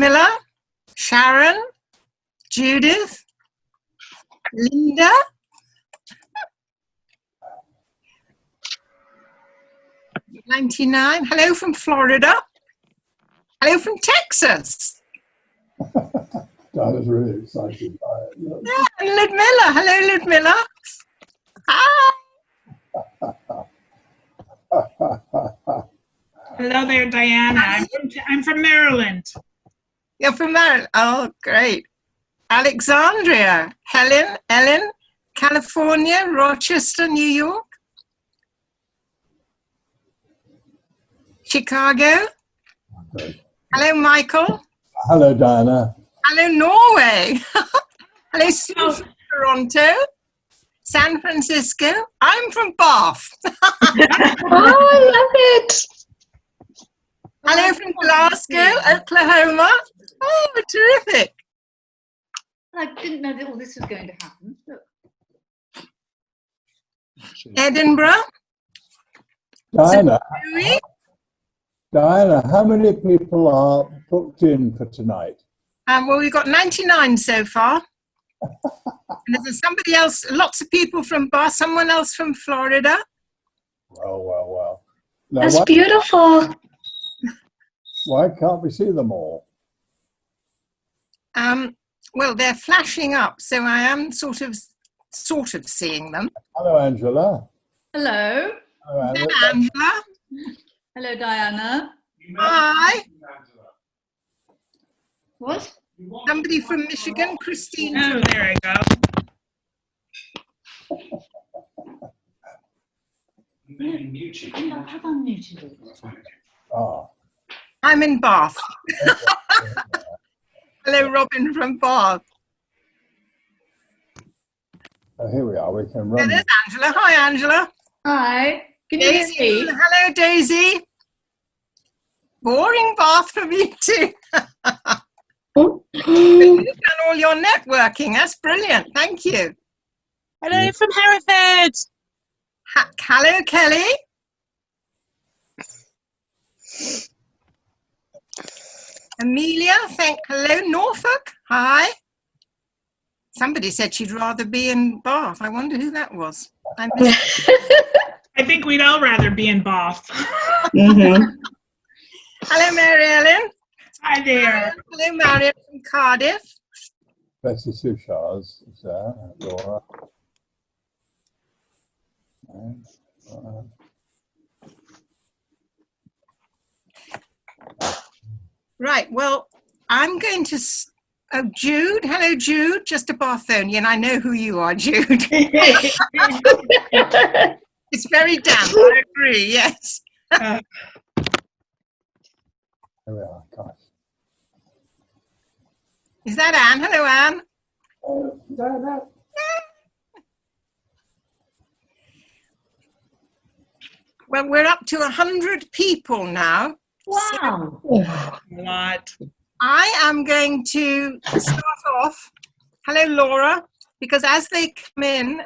Ludmilla, Sharon, Judith, Linda, '99. Hello from Florida. Hello from Texas. I was really excited by it. Yeah, and Ludmilla. Hello, Ludmilla. Hi. Hello there, Diana. I'm from Maryland. You're from Maryland. Oh, great. Alexandria, Helen, Ellen, California, Rochester, New York, Chicago. Okay. Hello, Michael. Hello, Diana. Hello, Norway. Hello, Sue from Toronto, San Francisco. I'm from Bath. Oh, I love it. Hello from Glasgow, Oklahoma. Oh, terrific. I didn't know that all this was going to happen. Look. Edinburgh. Diana, how many people are booked in for tonight? Well, we've got 99 so far. And there's somebody else, lots of people from Bath, someone else from Florida. Well. Now, That's beautiful. why can't we see them all? Well, they're flashing up, so I am sort of seeing them. Hello, Angela. Hello. Hello, Hello, Angela. Hello, Diana. Hi. What? Somebody from Michigan, Christine. Oh, there I go. Have I muted it? Ah. I'm in Bath. Hello, Robin from Bath. Oh, here we are. We can run. There's Angela. Hi, Angela. Hi. Can you hear Daisy. me? Hello, Daisy. Boring Bath for me too. You've done all your networking. That's brilliant. Thank you. Hello from Hereford. Hello, Kelly. Amelia, hello, Norfolk. Hi. Somebody said she'd rather be in Bath. I wonder who that was. I think we'd all rather be in Bath. Hello, Mary Ellen. Hi there. Hello, Marion from Cardiff. Betty Sushars is there. Laura. Right, well, I'm going to... Oh, Jude. Hello, Jude. Just a Bathonian. I know who you are, Jude. It's very damp, I agree, yes. There we are. Gosh. Is that Anne? Hello, Anne. Well, we're up to 100 people now. Wow. What? I am going to start off. Hello, Laura, because as they come in,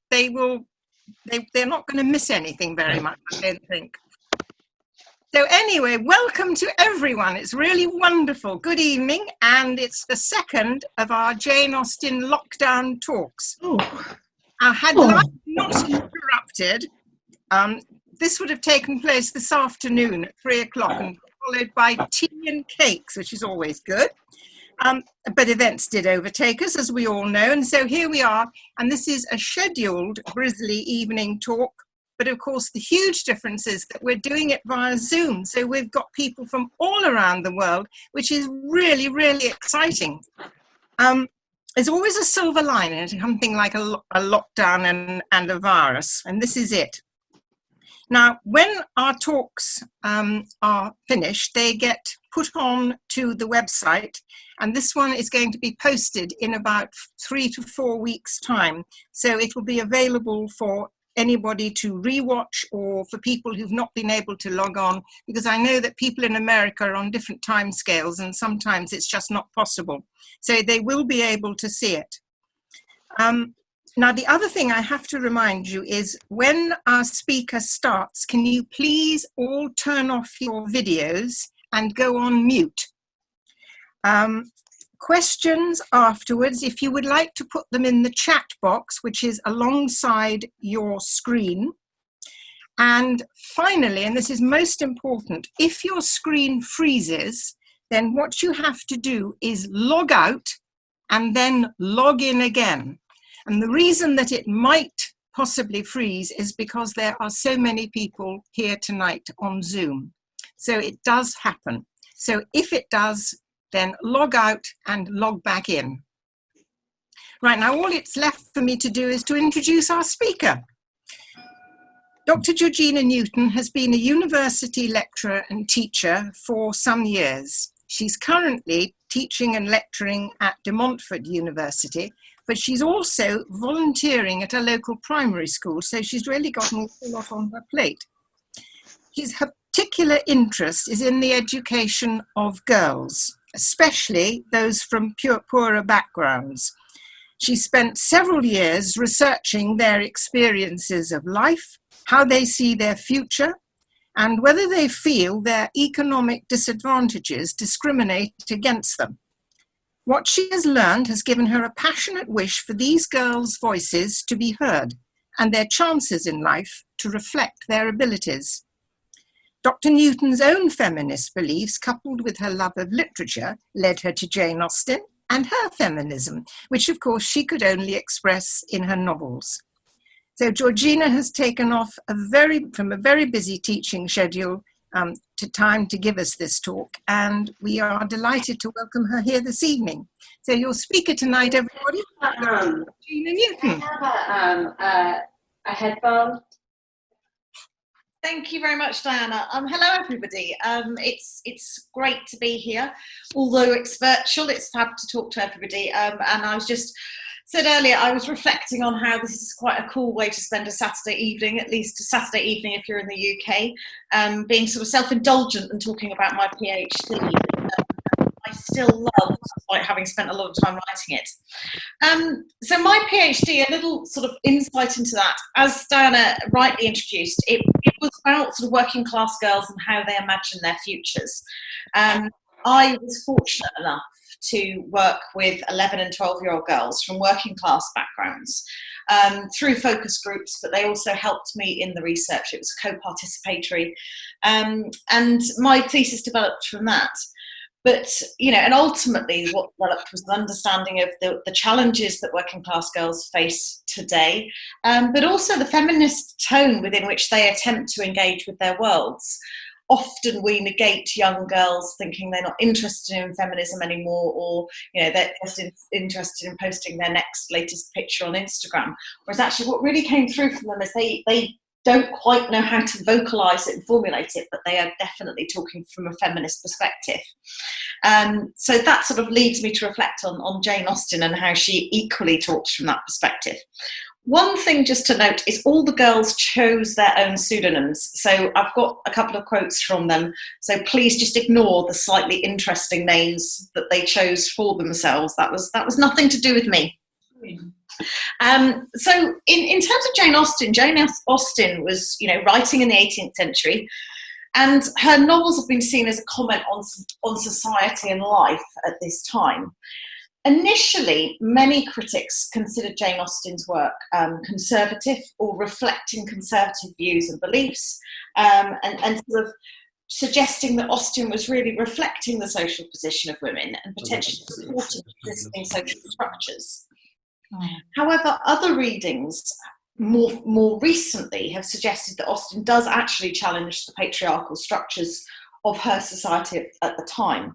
they're not going to miss anything very much, I don't think. So anyway, welcome to everyone. It's really wonderful. Good evening, and it's the second of our Jane Austen lockdown talks. Had life not interrupted, this would have taken place this afternoon at 3 o'clock and followed by tea and cakes, which is always good. But events did overtake us, as we all know. And so here we are. And this is a scheduled Grizzly evening talk. But of course, the huge difference is that we're doing it via Zoom. So we've got people from all around the world, which is really, really exciting. There's always a silver lining, something like a lockdown and a virus. And this is it. Now, when our talks are finished, they get put on to the website, and this one is going to be posted in about 3 to 4 weeks' time. So it will be available for anybody to rewatch or for people who've not been able to log on, because I know that people in America are on different time scales and sometimes it's just not possible. So they will be able to see it. Now, the other thing I have to remind you is when our speaker starts, can you please all turn off your videos and go on mute? Questions afterwards, if you would like to put them in the chat box, which is alongside your screen. And finally, and this is most important, if your screen freezes, then what you have to do is log out and then log in again. And the reason that it might possibly freeze is because there are so many people here tonight on Zoom. So it does happen. So if it does, then log out and log back in. Right, now all it's left for me to do is to introduce our speaker. Dr. Georgina Newton has been a university lecturer and teacher for some years. She's currently teaching and lecturing at De Montfort University, but she's also volunteering at a local primary school, so she's really got an awful lot on her plate. Her particular interest is in the education of girls, especially those from poorer backgrounds. She spent several years researching their experiences of life, how they see their future, and whether they feel their economic disadvantages discriminate against them. What she has learned has given her a passionate wish for these girls' voices to be heard and their chances in life to reflect their abilities. Dr. Newton's own feminist beliefs, coupled with her love of literature, led her to Jane Austen and her feminism, which of course she could only express in her novels. So Georgina has taken off from a very busy teaching schedule to time to give us this talk, and we are delighted to welcome her here this evening. So your speaker tonight, everybody, Georgina Newton. I have a headphone. Thank you very much, Diana. Hello, everybody. It's great to be here. Although it's virtual, it's fab to talk to everybody. And I was just said earlier, I was reflecting on how this is quite a cool way to spend a Saturday evening, at least a Saturday evening if you're in the UK, being sort of self-indulgent and talking about my PhD. I still love, despite having spent a lot of time writing it. So my PhD, a little sort of insight into that, as Diana rightly introduced, it was about sort of working class girls and how they imagine their futures. I was fortunate enough to work with 11 and 12-year-old girls from working class backgrounds through focus groups, but they also helped me in the research. It was co-participatory, and my thesis developed from that. But, you know, and ultimately what developed was an understanding of the challenges that working class girls face today, but also the feminist tone within which they attempt to engage with their worlds. Often we negate young girls thinking they're not interested in feminism anymore, or, you know, they're just interested in posting their next latest picture on Instagram. Whereas actually what really came through from them is they don't quite know how to vocalize it and formulate it, but they are definitely talking from a feminist perspective. So that sort of leads me to reflect on Jane Austen and how she equally talks from that perspective. One thing just to note is all the girls chose their own pseudonyms. So I've got a couple of quotes from them. So please just ignore the slightly interesting names that they chose for themselves. That was nothing to do with me. So in terms of Jane Austen was, you know, writing in the 18th century, and her novels have been seen as a comment on society and life at this time. Initially, many critics considered Jane Austen's work conservative or reflecting conservative views and beliefs, and sort of suggesting that Austen was really reflecting the social position of women and potentially supporting existing social structures. However, other readings more recently have suggested that Austen does actually challenge the patriarchal structures of her society at the time.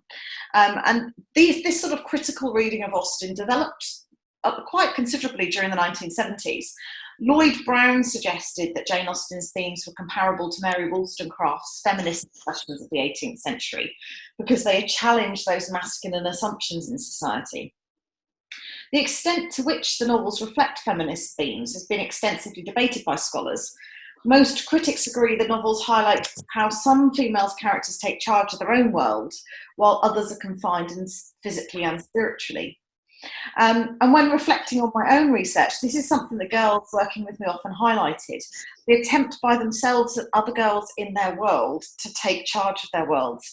And this sort of critical reading of Austen developed quite considerably during the 1970s. Lloyd Brown suggested that Jane Austen's themes were comparable to Mary Wollstonecraft's feminist discussions of the 18th century because they had challenged those masculine assumptions in society. The extent to which the novels reflect feminist themes has been extensively debated by scholars. Most critics agree the novels highlight how some female characters take charge of their own world, while others are confined physically and spiritually. And when reflecting on my own research, this is something the girls working with me often highlighted. The attempt by themselves and other girls in their world to take charge of their worlds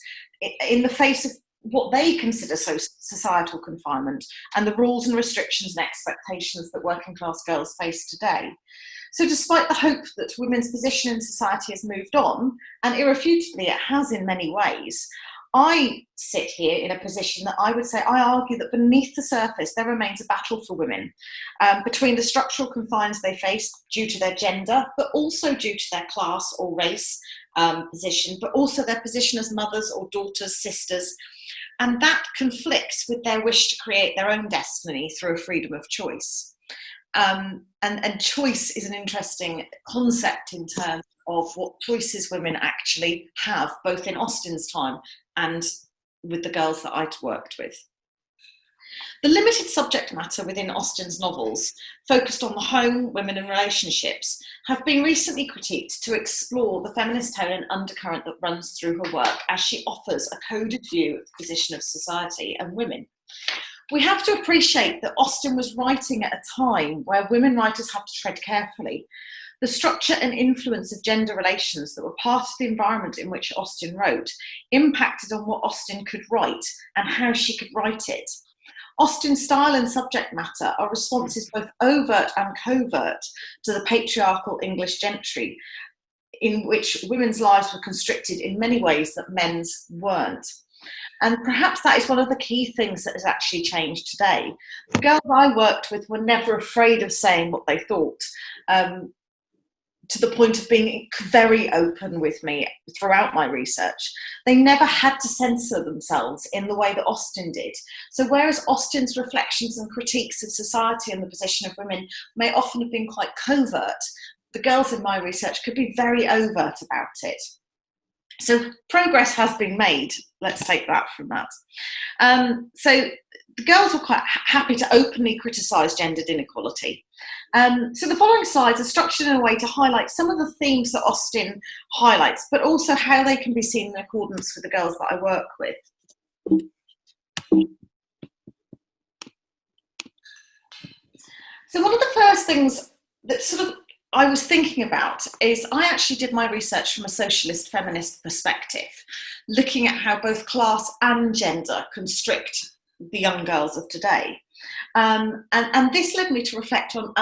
in the face of what they consider societal confinement and the rules and restrictions and expectations that working class girls face today. So despite the hope that women's position in society has moved on, and irrefutably it has in many ways, I sit here in a position that I would say, I argue that beneath the surface there remains a battle for women between the structural confines they face due to their gender, but also due to their class or race position, but also their position as mothers or daughters, sisters. And that conflicts with their wish to create their own destiny through a freedom of choice. And choice is an interesting concept in terms of what choices women actually have, both in Austen's time and with the girls that I'd worked with. The limited subject matter within Austen's novels, focused on the home, women and relationships, have been recently critiqued to explore the feminist tone and undercurrent that runs through her work as she offers a coded view of the position of society and women. We have to appreciate that Austen was writing at a time where women writers had to tread carefully. The structure and influence of gender relations that were part of the environment in which Austen wrote impacted on what Austen could write and how she could write it. Austen's style and subject matter are responses both overt and covert to the patriarchal English gentry, in which women's lives were constricted in many ways that men's weren't. And perhaps that is one of the key things that has actually changed today. The girls I worked with were never afraid of saying what they thought, to the point of being very open with me throughout my research. They never had to censor themselves in the way that Austen did. So whereas Austen's reflections and critiques of society and the position of women may often have been quite covert, the girls in my research could be very overt about it. So progress has been made. Let's take that from that. So the girls were quite happy to openly criticise gendered inequality. So the following slides are structured in a way to highlight some of the themes that Austen highlights, but also how they can be seen in accordance with the girls that I work with. So one of the first things that I was thinking about is I actually did my research from a socialist feminist perspective, looking at how both class and gender constrict the young girls of today. And this led me to reflect on,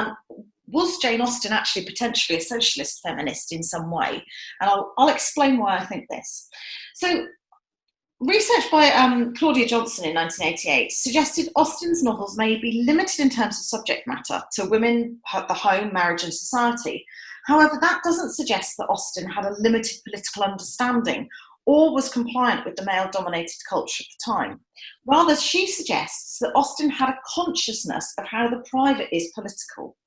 was Jane Austen actually potentially a socialist feminist in some way? And I'll explain why I think this. So research by Claudia Johnson in 1988 suggested Austen's novels may be limited in terms of subject matter to women, the home, marriage and society. However, that doesn't suggest that Austen had a limited political understanding or was compliant with the male-dominated culture of the time. Rather, she suggests that Austen had a consciousness of how the private is political.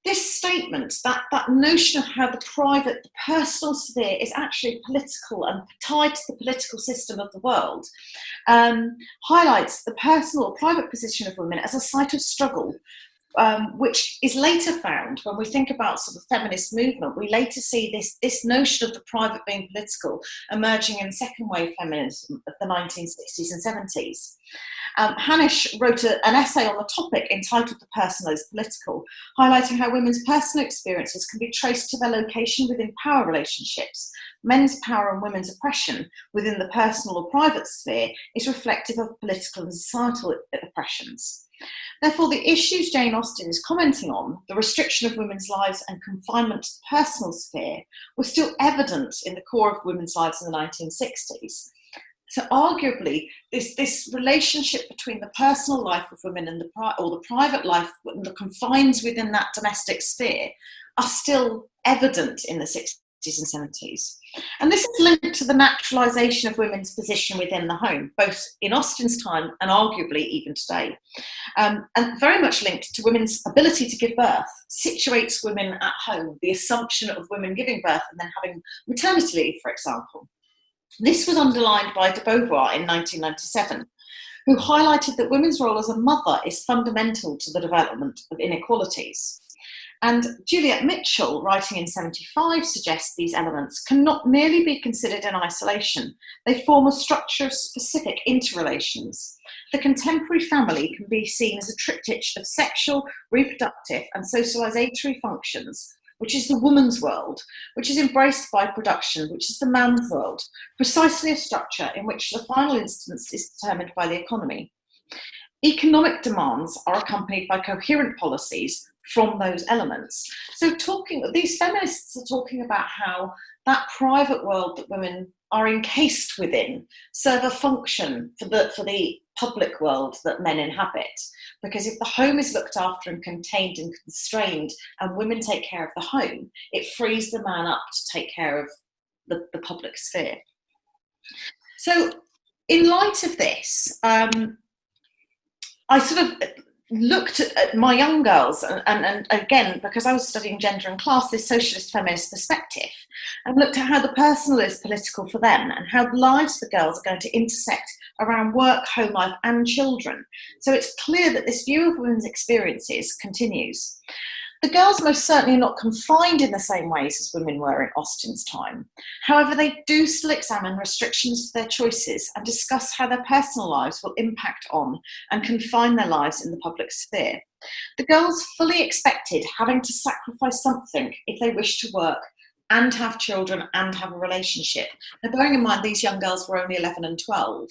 This statement, that notion of how the private, the personal sphere is actually political and tied to the political system of the world, highlights the personal or private position of women as a site of struggle, which is later found when we think about sort of feminist movement. We later see this notion of the private being political emerging in second wave feminism of the 1960s and 70s. Hanisch wrote an essay on the topic entitled The Personal is Political, highlighting how women's personal experiences can be traced to their location within power relationships. Men's power and women's oppression within the personal or private sphere is reflective of political and societal oppressions. Therefore, the issues Jane Austen is commenting on, the restriction of women's lives and confinement to the personal sphere, were still evident in the core of women's lives in the 1960s. So arguably, this relationship between the personal life of women and the private life and the confines within that domestic sphere are still evident in the 60s and 70s. And this is linked to the naturalisation of women's position within the home, both in Austen's time and arguably even today. And very much linked to women's ability to give birth, situates women at home, the assumption of women giving birth and then having maternity leave, for example. This was underlined by de Beauvoir in 1997, who highlighted that women's role as a mother is fundamental to the development of inequalities. And Juliet Mitchell, writing in 1975, suggests these elements cannot merely be considered in isolation. They form a structure of specific interrelations. The contemporary family can be seen as a triptych of sexual, reproductive and socialisatory functions which is the woman's world, which is embraced by production, which is the man's world, precisely a structure in which the final instance is determined by the economy. Economic demands are accompanied by coherent policies from those elements. So these feminists are talking about how that private world that women are encased within serve a function for the public world that men inhabit. Because if the home is looked after and contained and constrained and women take care of the home, it frees the man up to take care of the public sphere. So in light of this, I sort of looked at my young girls and again, because I was studying gender and class, this socialist feminist perspective, and looked at how the personal is political for them and how the lives of the girls are going to intersect around work, home life and children. So it's clear that this view of women's experiences continues. The girls most certainly are not confined in the same ways as women were in Austen's time. However, they do still examine restrictions to their choices and discuss how their personal lives will impact on and confine their lives in the public sphere. The girls fully expected having to sacrifice something if they wished to work and have children and have a relationship. Now, bearing in mind these young girls were only 11 and 12,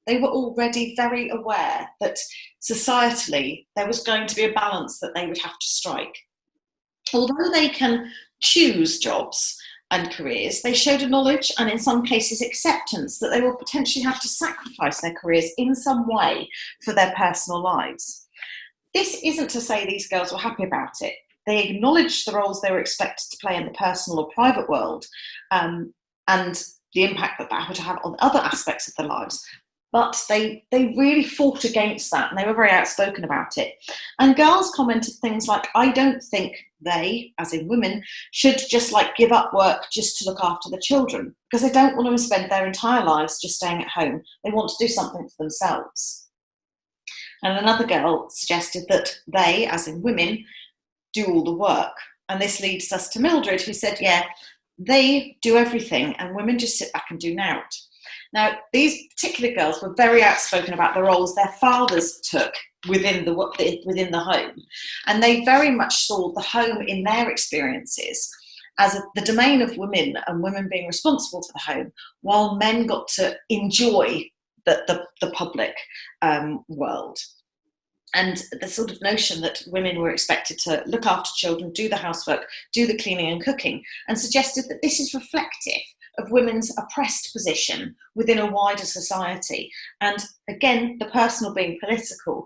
they were already very aware that societally there was going to be a balance that they would have to strike. Although they can choose jobs and careers, they showed a knowledge and in some cases acceptance that they will potentially have to sacrifice their careers in some way for their personal lives. This isn't to say these girls were happy about it. They acknowledged the roles they were expected to play in the personal or private world and the impact that would have on other aspects of their lives. But they really fought against that and they were very outspoken about it. And girls commented things like, I don't think they, as in women, should just give up work just to look after the children because they don't want to spend their entire lives just staying at home. They want to do something for themselves. And another girl suggested that they, as in women, do all the work. And this leads us to Mildred, who said, yeah, they do everything and women just sit back and do nought. Now, these particular girls were very outspoken about the roles their fathers took within the home. And they very much saw the home in their experiences as the domain of women and women being responsible for the home, while men got to enjoy the public world. And the sort of notion that women were expected to look after children, do the housework, do the cleaning and cooking, and suggested that this is reflective of women's oppressed position within a wider society. And again, the personal being political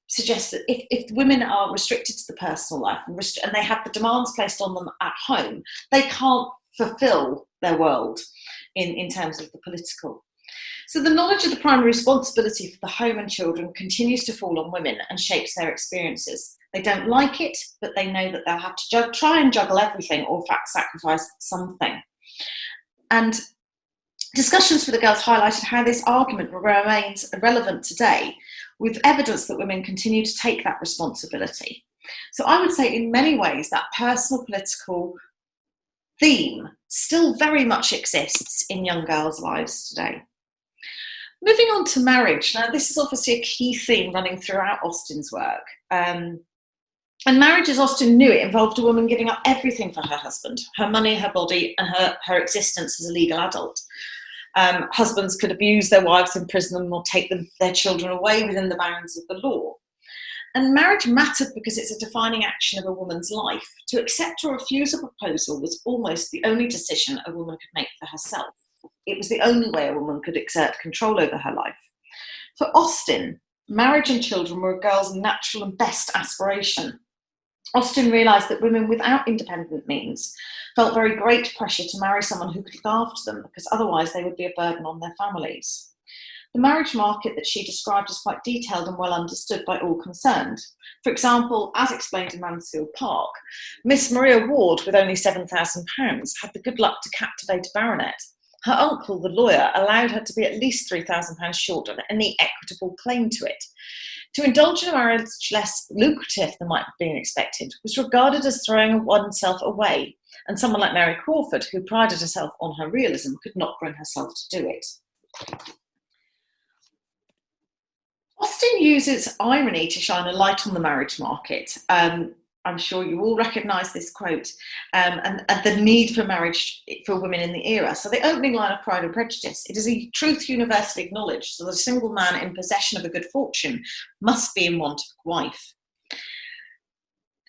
suggests that if women are restricted to the personal life and they have the demands placed on them at home, they can't fulfill their world in terms of the political. So the knowledge of the primary responsibility for the home and children continues to fall on women and shapes their experiences. They don't like it, but they know that they'll have to try and juggle everything or sacrifice something. And discussions for the girls highlighted how this argument remains relevant today, with evidence that women continue to take that responsibility. So I would say in many ways that personal political theme still very much exists in young girls' lives today. Moving on to marriage. Now, this is obviously a key theme running throughout Austen's work. And marriage, as Austen knew it, involved a woman giving up everything for her husband, her money, her body, and her existence as a legal adult. Husbands could abuse their wives, imprison them, or take their children away within the bounds of the law. And marriage mattered because it's a defining action of a woman's life. To accept or refuse a proposal was almost the only decision a woman could make for herself. It was the only way a woman could exert control over her life. For Austen, marriage and children were a girl's natural and best aspiration. Austen realised that women without independent means felt very great pressure to marry someone who could look after them, because otherwise they would be a burden on their families. The marriage market that she described is quite detailed and well understood by all concerned. For example, as explained in Mansfield Park, Miss Maria Ward, with only £7,000, had the good luck to captivate a baronet. Her uncle, the lawyer, allowed her to be at least £3,000 short of any equitable claim to it. To indulge in a marriage less lucrative than might have been expected was regarded as throwing oneself away, and someone like Mary Crawford, who prided herself on her realism, could not bring herself to do it. Austen uses irony to shine a light on the marriage market. I'm sure you all recognise this quote, and the need for marriage for women in the era. So the opening line of Pride and Prejudice: it is a truth universally acknowledged, so that a single man in possession of a good fortune must be in want of a wife.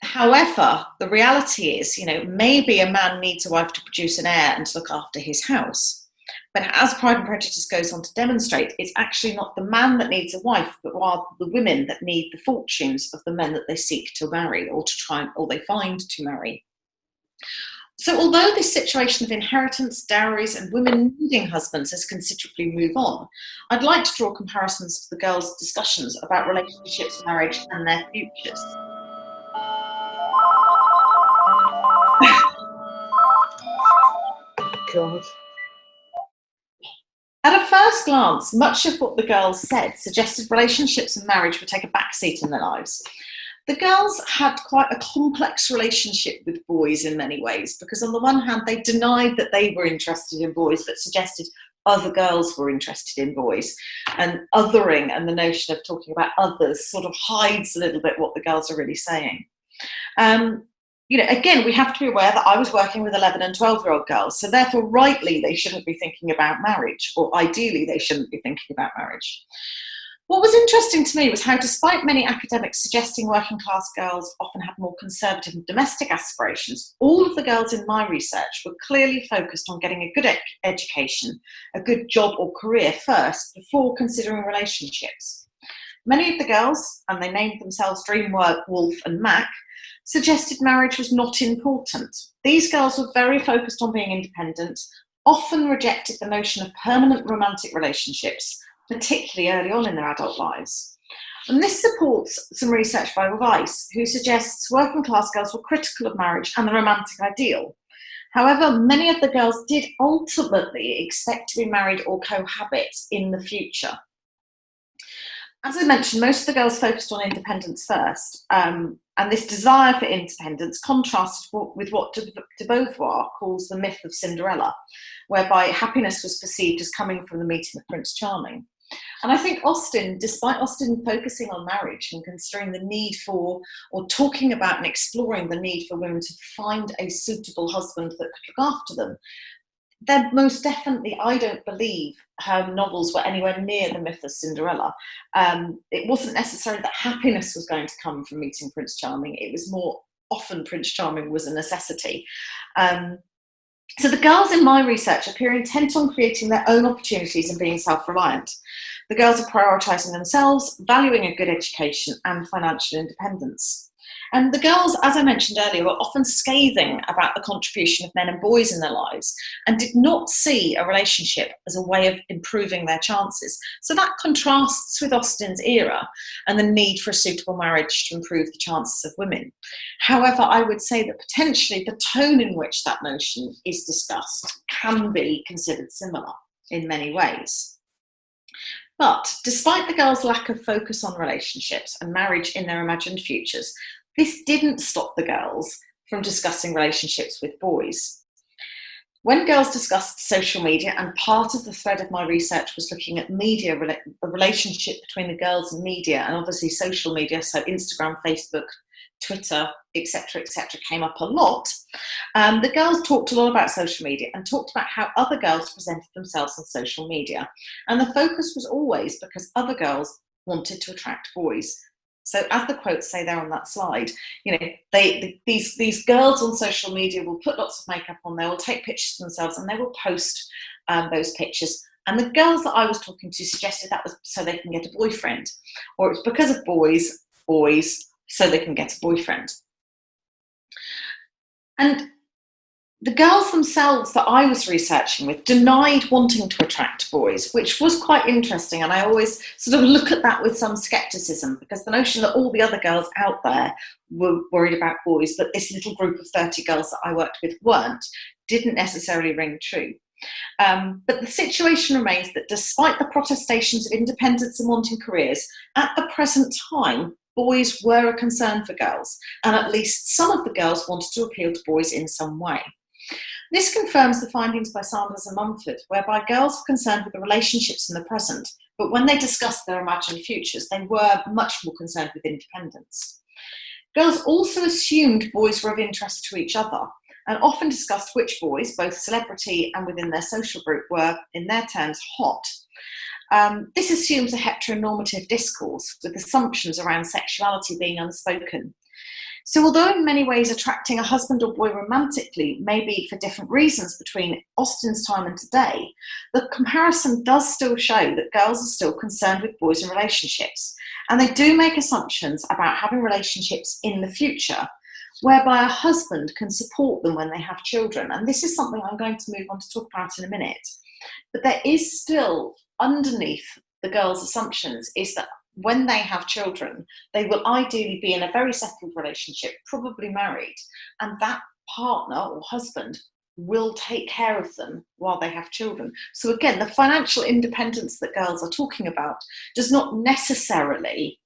However, the reality is, maybe a man needs a wife to produce an heir and to look after his house. But as Pride and Prejudice goes on to demonstrate, it's actually not the man that needs a wife, but rather the women that need the fortunes of the men that they seek to marry or they find to marry. So although this situation of inheritance, dowries and women needing husbands has considerably moved on, I'd like to draw comparisons to the girls' discussions about relationships, marriage and their futures. God. At a first glance, much of what the girls said suggested relationships and marriage would take a backseat in their lives. The girls had quite a complex relationship with boys in many ways, because on the one hand, they denied that they were interested in boys, but suggested other girls were interested in boys. And othering and the notion of talking about others sort of hides a little bit what the girls are really saying. Again, we have to be aware that I was working with 11 and 12-year-old girls, so therefore rightly they shouldn't be thinking about marriage, or ideally they shouldn't be thinking about marriage. What was interesting to me was how, despite many academics suggesting working class girls often have more conservative and domestic aspirations, all of the girls in my research were clearly focused on getting a good education, a good job or career first, before considering relationships. Many of the girls, and they named themselves Dreamwolf and Mac, suggested marriage was not important. These girls were very focused on being independent, often rejected the notion of permanent romantic relationships, particularly early on in their adult lives. And this supports some research by Weiss, who suggests working class girls were critical of marriage and the romantic ideal. However, many of the girls did ultimately expect to be married or cohabit in the future. As I mentioned, most of the girls focused on independence first, and this desire for independence contrasted with what de Beauvoir calls the myth of Cinderella, whereby happiness was perceived as coming from the meeting of Prince Charming. And I think Austen, despite Austen focusing on marriage and considering the need for, or talking about and exploring the need for women to find a suitable husband that could look after them, then most definitely, I don't believe her novels were anywhere near the myth of Cinderella. It wasn't necessarily that happiness was going to come from meeting Prince Charming. It was more often Prince Charming was a necessity. So the girls in my research appear intent on creating their own opportunities and being self-reliant. The girls are prioritising themselves, valuing a good education and financial independence. And the girls, as I mentioned earlier, were often scathing about the contribution of men and boys in their lives and did not see a relationship as a way of improving their chances. So that contrasts with Austen's era and the need for a suitable marriage to improve the chances of women. However, I would say that potentially the tone in which that notion is discussed can be considered similar in many ways. But despite the girls' lack of focus on relationships and marriage in their imagined futures, this didn't stop the girls from discussing relationships with boys. When girls discussed social media, and part of the thread of my research was looking at media, the relationship between the girls and media, and obviously social media, so Instagram, Facebook, Twitter, etc., came up a lot. The girls talked a lot about social media and talked about how other girls presented themselves on social media. And the focus was always because other girls wanted to attract boys. So as the quotes say there on that slide, these girls on social media will put lots of makeup on, they will take pictures of themselves and they will post those pictures. And the girls that I was talking to suggested that was so they can get a boyfriend, or it's because of boys, so they can get a boyfriend. And the girls themselves that I was researching with denied wanting to attract boys, which was quite interesting. And I always sort of look at that with some skepticism, because the notion that all the other girls out there were worried about boys, but this little group of 30 girls that I worked with weren't, didn't necessarily ring true. But the situation remains that despite the protestations of independence and wanting careers, at the present time, boys were a concern for girls, and at least some of the girls wanted to appeal to boys in some way. This confirms the findings by Sanders and Mumford, whereby girls were concerned with the relationships in the present, but when they discussed their imagined futures, they were much more concerned with independence. Girls also assumed boys were of interest to each other and often discussed which boys, both celebrity and within their social group, were, in their terms, hot. This assumes a heteronormative discourse with assumptions around sexuality being unspoken. So although in many ways attracting a husband or boy romantically may be for different reasons between Austen's time and today, the comparison does still show that girls are still concerned with boys and relationships, and they do make assumptions about having relationships in the future, whereby a husband can support them when they have children. And this is something I'm going to move on to talk about in a minute. But there is still, underneath the girls' assumptions, is that when they have children, they will ideally be in a very settled relationship, probably married, and that partner or husband will take care of them while they have children. So again, the financial independence that girls are talking about does not necessarily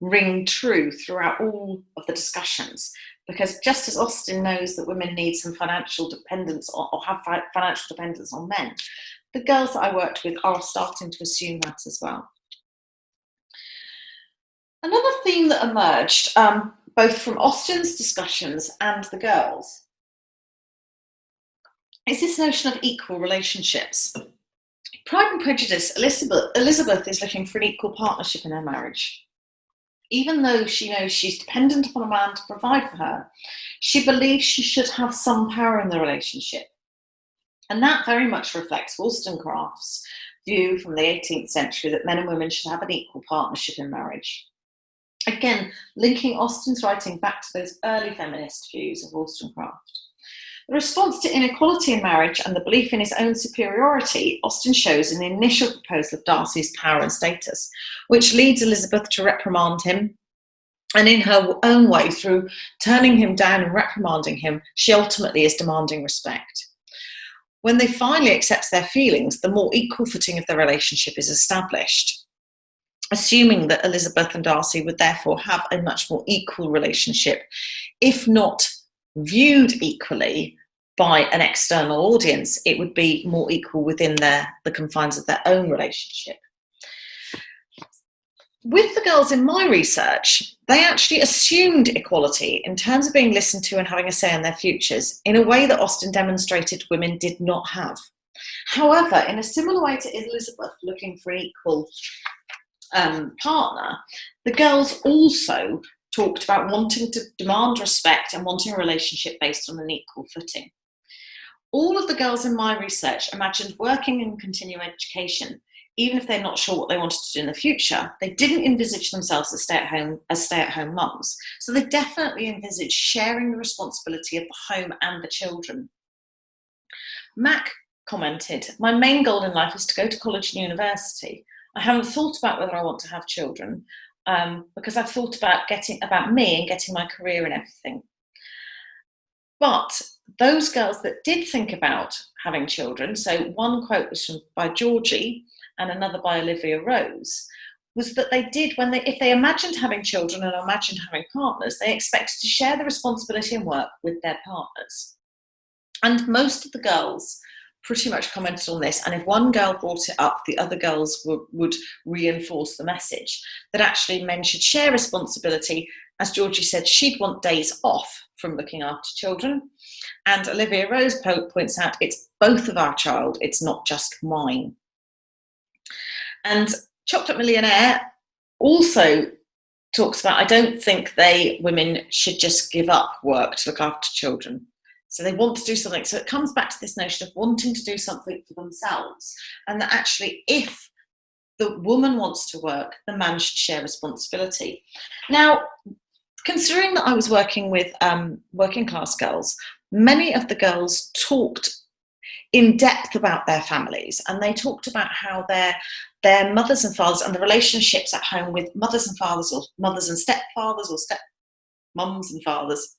ring true throughout all of the discussions, because just as Austen knows that women need some financial dependence or have financial dependence on men, the girls that I worked with are starting to assume that as well. Another theme that emerged, both from Austen's discussions and the girls, is this notion of equal relationships. Pride and Prejudice, Elizabeth is looking for an equal partnership in her marriage. Even though she knows she's dependent upon a man to provide for her, she believes she should have some power in the relationship. And that very much reflects Wollstonecraft's view from the 18th century that men and women should have an equal partnership in marriage. Again, linking Austen's writing back to those early feminist views of Wollstonecraft. The response to inequality in marriage and the belief in his own superiority, Austen shows in the initial proposal of Darcy's power and status, which leads Elizabeth to reprimand him. And in her own way, through turning him down and reprimanding him, she ultimately is demanding respect. When they finally accept their feelings, the more equal footing of the relationship is established, assuming that Elizabeth and Darcy would therefore have a much more equal relationship, if not viewed equally by an external audience, it would be more equal within the confines of their own relationship. With the girls in my research, they actually assumed equality in terms of being listened to and having a say in their futures in a way that Austen demonstrated women did not have. However, in a similar way to Elizabeth looking for an equal partner, the girls also talked about wanting to demand respect and wanting a relationship based on an equal footing. All of the girls in my research imagined working in continuing education, even if they're not sure what they wanted to do in the future. They didn't envisage themselves as stay-at-home mums. So they definitely envisaged sharing the responsibility of the home and the children. Mac commented, "My main goal in life is to go to college and university. I haven't thought about whether I want to have children because I've thought about me and getting my career and everything." But those girls that did think about having children, so one quote was by Georgie and another by Olivia Rose, was that they did, if they imagined having children and imagined having partners, they expected to share the responsibility and work with their partners. And most of the girls pretty much commented on this, and if one girl brought it up, the other girls would reinforce the message that actually men should share responsibility. As Georgie said, she'd want days off from looking after children, and Olivia Rose points out it's both of our child, it's not just mine. And Chocolate Millionaire also talks about, I don't think women should just give up work to look after children. So they want to do something. So it comes back to this notion of wanting to do something for themselves, and that actually if the woman wants to work, the man should share responsibility. Now, considering that I was working with working class girls, many of the girls talked in depth about their families, and they talked about how their mothers and fathers and the relationships at home with mothers and fathers, or mothers and stepfathers, or stepmums and fathers.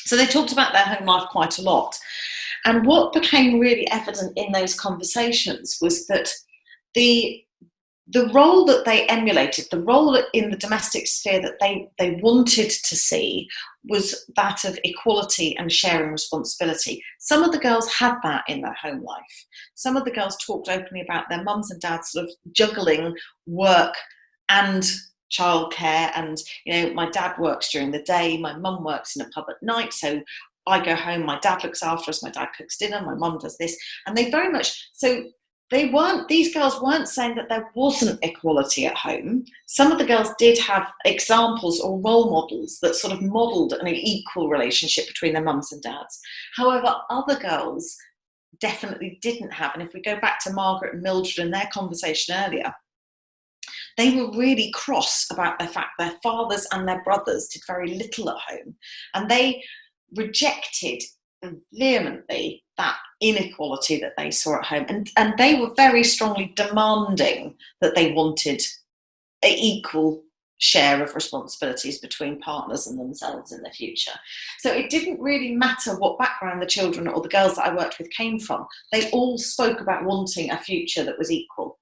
So they talked about their home life quite a lot. And what became really evident in those conversations was that the role that they emulated, the role in the domestic sphere that they wanted to see, was that of equality and sharing responsibility. Some of the girls had that in their home life. Some of the girls talked openly about their mums and dads sort of juggling work and childcare, and my dad works during the day, my mum works in a pub at night, so I go home, my dad looks after us, my dad cooks dinner, my mum does this. And they very much, so these girls weren't saying that there wasn't equality at home. Some of the girls did have examples or role models that sort of modelled an equal relationship between their mums and dads. However, other girls definitely didn't have. And if we go back to Margaret and Mildred and their conversation earlier, they were really cross about the fact their fathers and their brothers did very little at home. And they rejected vehemently that inequality that they saw at home, and they were very strongly demanding that they wanted an equal share of responsibilities between partners and themselves in the future. So it didn't really matter what background the children or the girls that I worked with came from. They all spoke about wanting a future that was equal.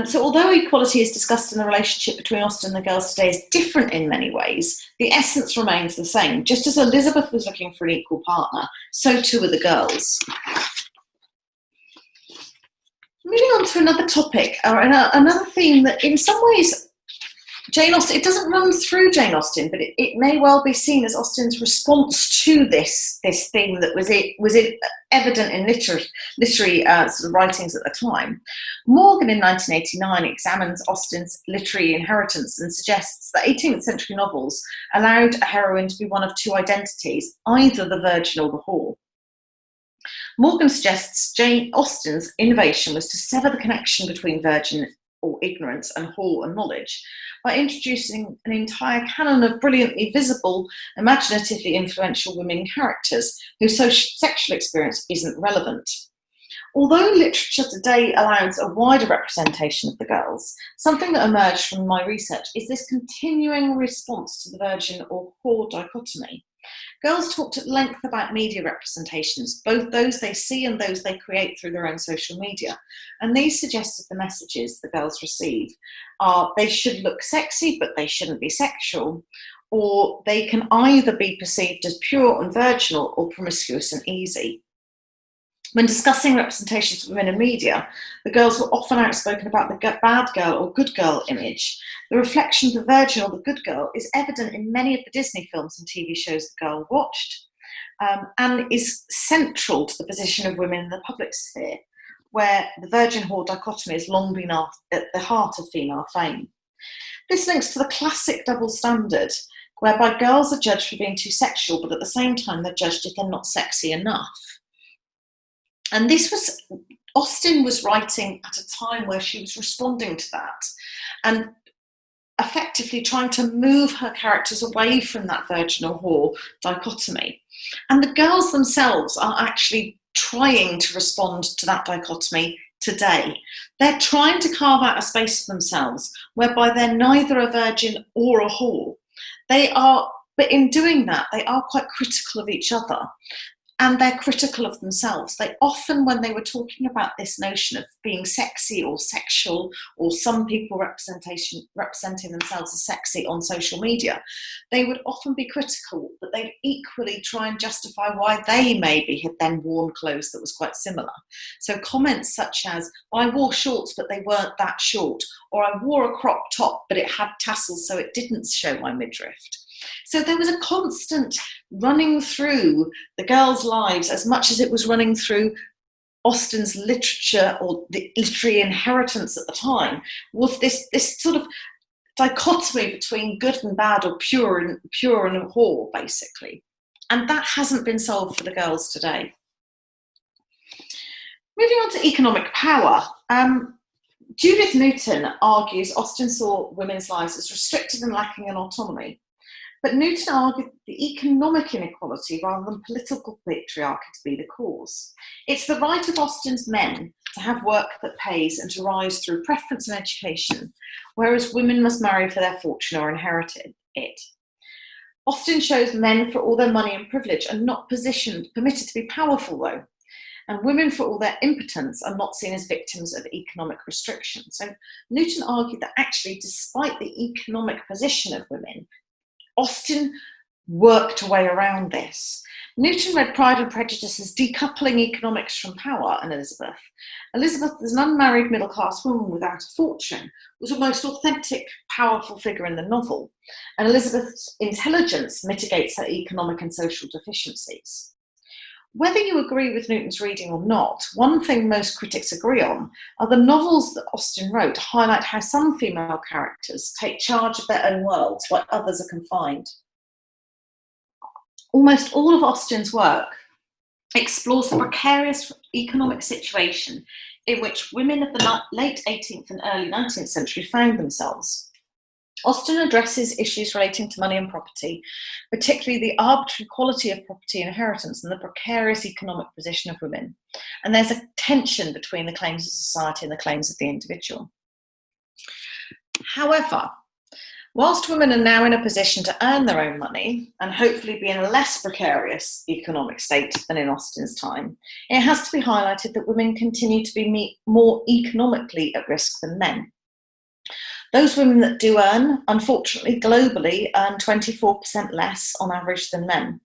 So although equality is discussed in the relationship between Austen and the girls today is different in many ways, the essence remains the same. Just as Elizabeth was looking for an equal partner, so too were the girls. Moving on to another topic, or another theme that in some ways Jane Austen, it doesn't run through Jane Austen, but it may well be seen as Austen's response to this theme that was evident in literary sort of writings at the time. Morgan in 1989 examines Austen's literary inheritance and suggests that 18th century novels allowed a heroine to be one of two identities, either the virgin or the whore. Morgan suggests Jane Austen's innovation was to sever the connection between virgin or ignorance and whore and knowledge by introducing an entire canon of brilliantly visible, imaginatively influential women characters whose sexual experience isn't relevant. Although literature today allows a wider representation of the girls, something that emerged from my research is this continuing response to the virgin or whore dichotomy. Girls talked at length about media representations, both those they see and those they create through their own social media. And these suggested the messages the girls receive are they should look sexy, but they shouldn't be sexual, or they can either be perceived as pure and virginal or promiscuous and easy. When discussing representations of women in media, the girls were often outspoken about the bad girl or good girl image. The reflection of the virgin or the good girl is evident in many of the Disney films and TV shows the girl watched, and is central to the position of women in the public sphere, where the virgin-whore dichotomy has long been at the heart of female fame. This links to the classic double standard, whereby girls are judged for being too sexual, but at the same time they're judged if they're not sexy enough. And Austen was writing at a time where she was responding to that and effectively trying to move her characters away from that virgin or whore dichotomy. And the girls themselves are actually trying to respond to that dichotomy today. They're trying to carve out a space for themselves whereby they're neither a virgin or a whore. But in doing that, they are quite critical of each other. And they're critical of themselves. They often, when they were talking about this notion of being sexy or sexual, or some people representing themselves as sexy on social media, they would often be critical, but they'd equally try and justify why they maybe had then worn clothes that was quite similar. So comments such as, I wore shorts, but they weren't that short, or I wore a crop top, but it had tassels, so it didn't show my midriff. So there was a constant running through the girls' lives, as much as it was running through Austen's literature or the literary inheritance at the time, was this sort of dichotomy between good and bad, or pure and whore, basically. And that hasn't been solved for the girls today. Moving on to economic power. Judith Newton argues Austen saw women's lives as restricted and lacking in autonomy. But Newton argued the economic inequality rather than political patriarchy to be the cause. It's the right of Austen's men to have work that pays and to rise through preference and education, whereas women must marry for their fortune or inherit it. Austen shows men for all their money and privilege are not permitted to be powerful though, and women for all their impotence are not seen as victims of economic restriction. So Newton argued that actually, despite the economic position of women, Austen worked a way around this. Newton read Pride and Prejudice as decoupling economics from power in Elizabeth. Elizabeth, as an unmarried middle-class woman without a fortune, was a most authentic, powerful figure in the novel, and Elizabeth's intelligence mitigates her economic and social deficiencies. Whether you agree with Newton's reading or not, one thing most critics agree on are the novels that Austen wrote highlight how some female characters take charge of their own worlds while others are confined. Almost all of Austen's work explores the precarious economic situation in which women of the late 18th and early 19th century found themselves. Austen addresses issues relating to money and property, particularly the arbitrary quality of property inheritance and the precarious economic position of women. And there's a tension between the claims of society and the claims of the individual. However, whilst women are now in a position to earn their own money and hopefully be in a less precarious economic state than in Austen's time, it has to be highlighted that women continue to be more economically at risk than men. Those women that do earn, unfortunately, globally, earn 24% less on average than men.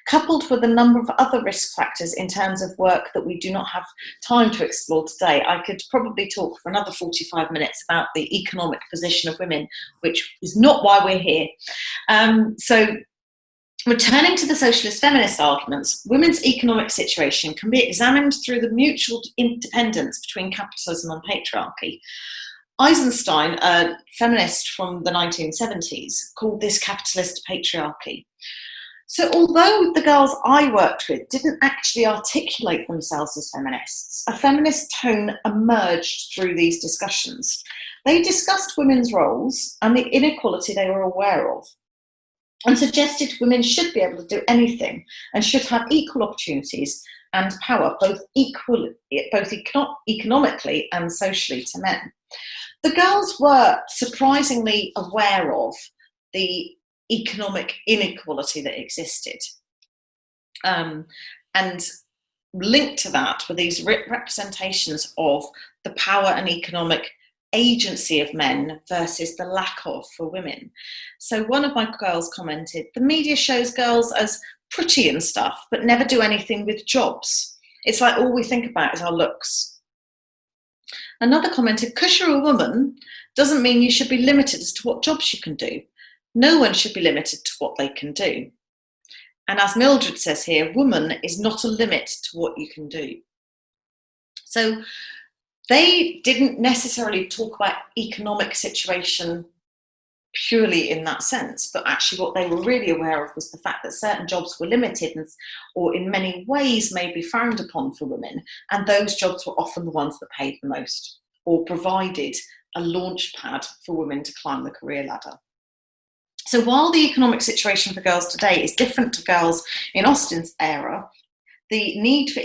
Coupled with a number of other risk factors in terms of work that we do not have time to explore today, I could probably talk for another 45 minutes about the economic position of women, which is not why we're here. So, returning to the socialist feminist arguments, women's economic situation can be examined through the mutual interdependence between capitalism and patriarchy. Eisenstein, a feminist from the 1970s, called this capitalist patriarchy. So although the girls I worked with didn't actually articulate themselves as feminists, a feminist tone emerged through these discussions. They discussed women's roles and the inequality they were aware of, and suggested women should be able to do anything and should have equal opportunities and power, both economically and socially to men. The girls were surprisingly aware of the economic inequality that existed. And linked to that were these representations of the power and economic agency of men versus the lack of for women. So one of my girls commented, the media shows girls as pretty and stuff, but never do anything with jobs. It's like all we think about is our looks. Another commented, because you're a woman doesn't mean you should be limited as to what jobs you can do. No one should be limited to what they can do. And as Mildred says here, woman is not a limit to what you can do. So they didn't necessarily talk about economic situation purely in that sense, but actually what they were really aware of was the fact that certain jobs were limited or in many ways may be frowned upon for women, and those jobs were often the ones that paid the most or provided a launch pad for women to climb the career ladder. So while the economic situation for girls today is different to girls in Austen's era, the need for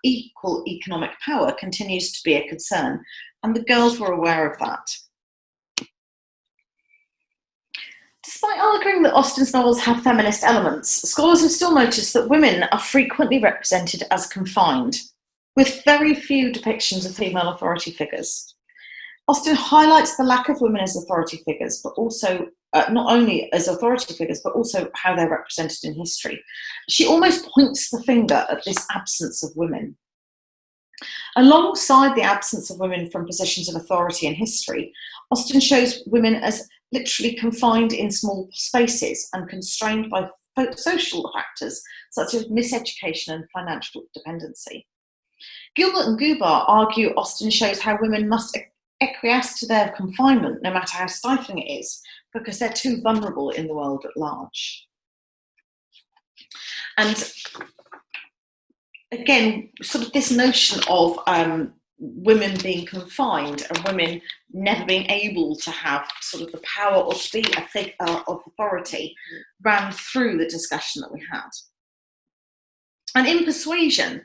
equal economic power continues to be a concern, and the girls were aware of that. Despite arguing that Austen's novels have feminist elements, scholars have still noticed that women are frequently represented as confined, with very few depictions of female authority figures. Austen highlights the lack of women as authority figures, but also not only as authority figures, but also how they're represented in history. She almost points the finger at this absence of women. Alongside the absence of women from positions of authority in history, Austen shows women as literally confined in small spaces and constrained by social factors such as miseducation and financial dependency. Gilbert and Gubar argue Austen shows how women must acquiesce to their confinement, no matter how stifling it is, because they're too vulnerable in the world at large. And again, sort of this notion of women being confined and women never being able to have sort of the power or to be a figure of authority ran through the discussion that we had. And in Persuasion,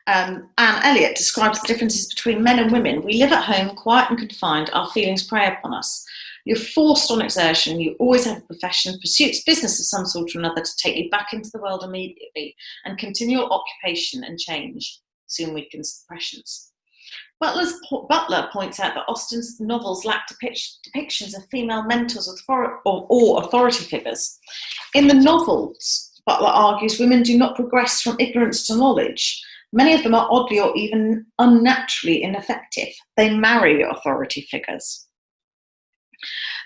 Anne Elliot describes the differences between men and women. We live at home, quiet and confined, our feelings prey upon us. You're forced on exertion, you always have a profession, pursuits, business of some sort or another to take you back into the world immediately, and continual occupation and change soon weakens the prescience. Butler points out that Austen's novels lack depictions of female mentors or authority figures. In the novels, Butler argues women do not progress from ignorance to knowledge. Many of them are oddly or even unnaturally ineffective. They marry authority figures.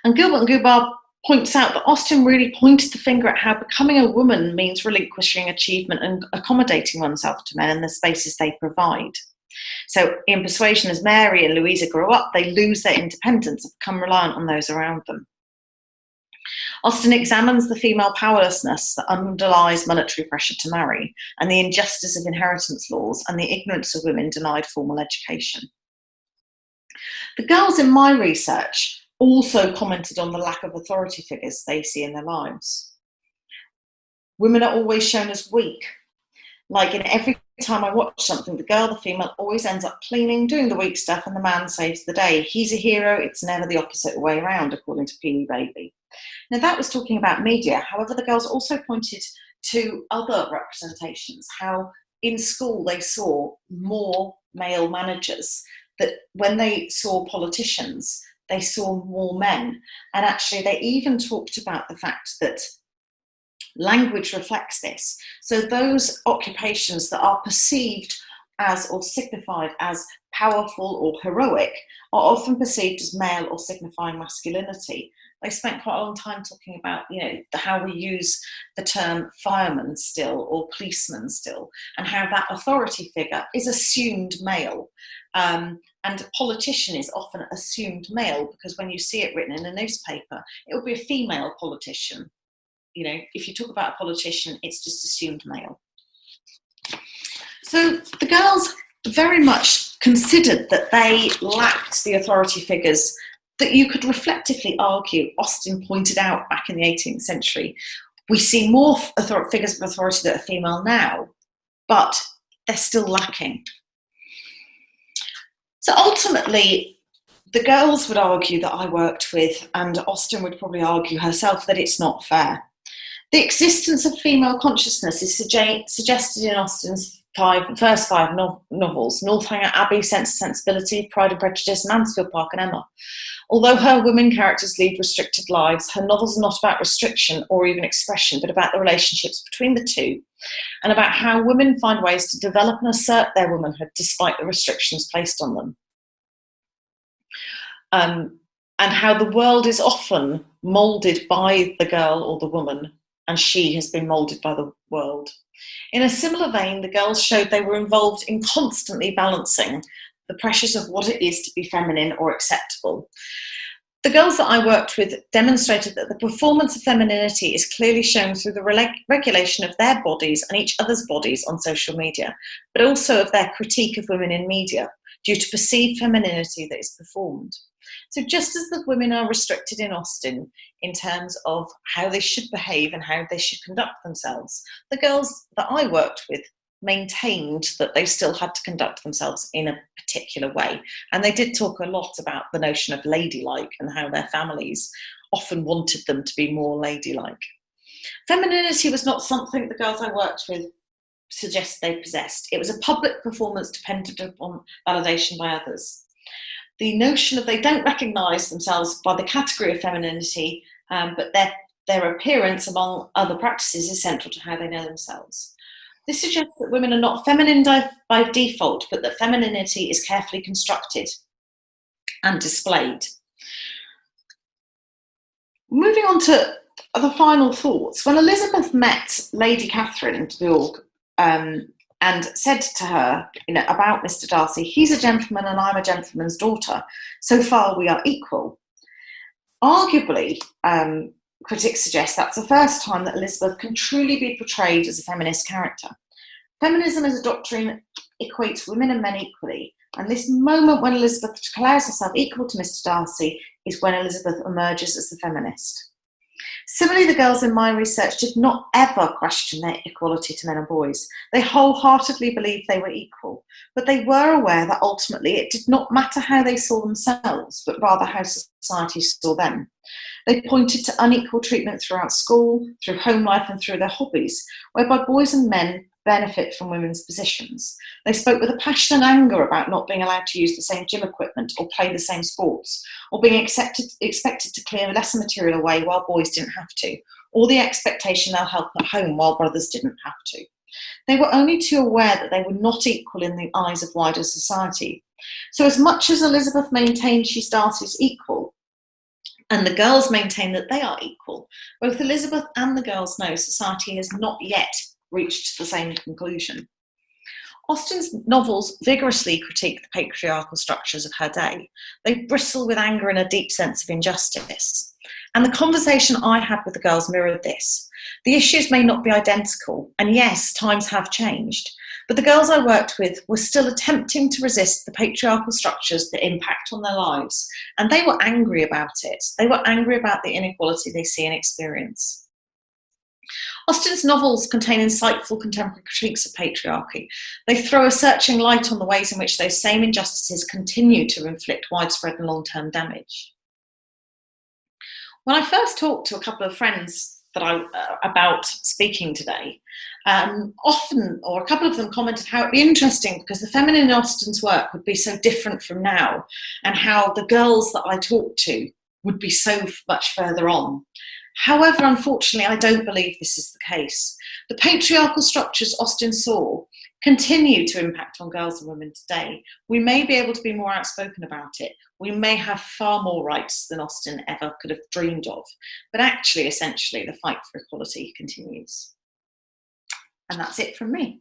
And Gilbert and Gubar points out that Austen really pointed the finger at how becoming a woman means relinquishing achievement and accommodating oneself to men in the spaces they provide. So in Persuasion, as Mary and Louisa grow up, they lose their independence and become reliant on those around them. Austen examines the female powerlessness that underlies monetary pressure to marry and the injustice of inheritance laws and the ignorance of women denied formal education. The girls in my research also commented on the lack of authority figures they see in their lives. Women are always shown as weak. Like in every time I watch something, the girl, the female, always ends up cleaning, doing the weak stuff, and the man saves the day. He's a hero, it's never the opposite way around, according to Peony Baby. Now that was talking about media. However, the girls also pointed to other representations, how in school they saw more male managers, that when they saw politicians, they saw more men. And actually they even talked about the fact that language reflects this. So those occupations that are perceived as or signified as powerful or heroic are often perceived as male or signifying masculinity. They spent quite a long time talking about, how we use the term fireman still or policeman still, and how that authority figure is assumed male. And politician is often assumed male because when you see it written in a newspaper, it will be a female politician. If you talk about a politician, it's just assumed male. So the girls very much considered that they lacked the authority figures that you could reflectively argue Austen pointed out back in the 18th century. We see more figures of authority that are female now, but they're still lacking. So ultimately, the girls would argue that I worked with, and Austen would probably argue herself, that it's not fair. The existence of female consciousness is suggested in Austen's first five novels, Northanger Abbey, Sense and Sensibility, Pride and Prejudice, Mansfield Park and Emma. Although her women characters lead restricted lives, her novels are not about restriction or even expression, but about the relationships between the two, and about how women find ways to develop and assert their womanhood despite the restrictions placed on them. And how the world is often moulded by the girl or the woman, and she has been moulded by the world. In a similar vein, the girls showed they were involved in constantly balancing the pressures of what it is to be feminine or acceptable. The girls that I worked with demonstrated that the performance of femininity is clearly shown through the regulation of their bodies and each other's bodies on social media, but also of their critique of women in media due to perceived femininity that is performed. So just as the women are restricted in Austen in terms of how they should behave and how they should conduct themselves, the girls that I worked with maintained that they still had to conduct themselves in a particular way. And they did talk a lot about the notion of ladylike and how their families often wanted them to be more ladylike. Femininity was not something the girls I worked with suggested they possessed. It was a public performance dependent upon validation by others. The notion of they don't recognise themselves by the category of femininity, but their appearance among other practices is central to how they know themselves. This suggests that women are not feminine by default, but that femininity is carefully constructed and displayed. Moving on to the final thoughts. When Elizabeth met Lady Catherine de Bourgh and said to her, about Mr. Darcy, he's a gentleman and I'm a gentleman's daughter. So far we are equal. Arguably, critics suggest that's the first time that Elizabeth can truly be portrayed as a feminist character. Feminism as a doctrine equates women and men equally, and this moment when Elizabeth declares herself equal to Mr. Darcy is when Elizabeth emerges as the feminist. Similarly, the girls in my research did not ever question their equality to men and boys. They wholeheartedly believed they were equal, but they were aware that ultimately it did not matter how they saw themselves, but rather how society saw them. They pointed to unequal treatment throughout school, through home life and through their hobbies, whereby boys and men benefit from women's positions. They spoke with a passion and anger about not being allowed to use the same gym equipment or play the same sports, or being expected to clear lesson material away while boys didn't have to, or the expectation they'll help at home while brothers didn't have to. They were only too aware that they were not equal in the eyes of wider society. So as much as Elizabeth maintained she started equal, and the girls maintain that they are equal, both Elizabeth and the girls know society has not yet reached the same conclusion. Austen's novels vigorously critique the patriarchal structures of her day. They bristle with anger and a deep sense of injustice. And the conversation I had with the girls mirrored this. The issues may not be identical, and yes, times have changed, but the girls I worked with were still attempting to resist the patriarchal structures that impact on their lives, and they were angry about it. They were angry about the inequality they see and experience. Austen's novels contain insightful contemporary critiques of patriarchy. They throw a searching light on the ways in which those same injustices continue to inflict widespread and long-term damage. When I first talked to a couple of friends about speaking today, often, or a couple of them commented how it'd be interesting because the feminine in Austen's work would be so different from now, and how the girls that I talked to would be so much further on. However, unfortunately, I don't believe this is the case. The patriarchal structures Austen saw continue to impact on girls and women today. We may be able to be more outspoken about it. We may have far more rights than Austen ever could have dreamed of. But actually, essentially, the fight for equality continues. And that's it from me.